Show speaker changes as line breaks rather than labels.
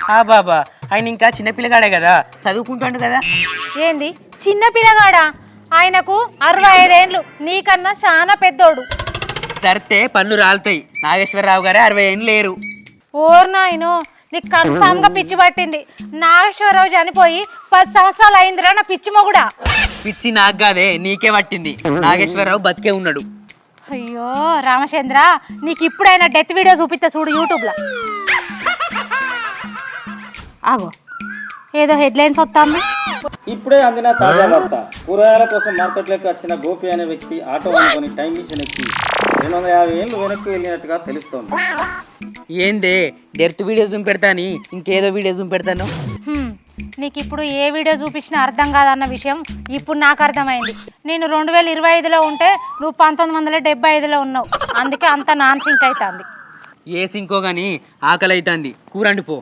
బాబా ఆయన ఇంకా చిన్నపిల్లగాడే కదా, చదువుకుంటాడు కదా.
ఏంది చిన్న పిల్లగాడా? ఆయనకు 65 ఏళ్ళు, నీకన్నా చాలా పెద్దోడు.
సరితే పన్ను రాలుతాయి. నాగేశ్వరరావు గారే 60 ఏళ్ళు లేరు.
ఓర్ నాయనో, నీకు కన్ఫామ్ గా పిచ్చి పట్టింది. నాగేశ్వరరావు చనిపోయి 10 సంవత్సరాలు అయిందిరా నా పిచ్చి మొగుడా.
పిచ్చి నాకు కాదే, నీకే పట్టింది. నాగేశ్వరరావు బతికే ఉన్నాడు.
అయ్యో రామచంద్ర, నీకు ఇప్పుడైనా డెత్ వీడియో చూపిస్తా చూడు యూట్యూబ్లో. ఆగో, ఏదో హెడ్లైన్స్ వస్తాను.
ఇప్పుడే అందిన తాజా వార్త. కూరగాయల కోసం మార్కెట్లోకి వచ్చిన గోపి అనే వ్యక్తి ఆటో అనుకొని టైం మిషన్ ఎక్కి 250 ఏళ్ళు వెనక్కి వెళ్ళినట్టుగా తెలుస్తోంది.
ఏందే డెత్ వీడియో జూమ్ పెడతాని ఇంకేదో వీడియో జూమ్ పెడతాను.
నీకు ఇప్పుడు ఏ వీడియో చూపించినా అర్థం కాదన్న విషయం ఇప్పుడు నాకు అర్థమైంది. నేను 2025లో ఉంటే నువ్వు 1975లో ఉన్నావు. అందుకే అంత నాన్ సింక్ అవుతుంది.
ఏ సింకో గానీ ఆకలి అవుతుంది, కూరండి పో.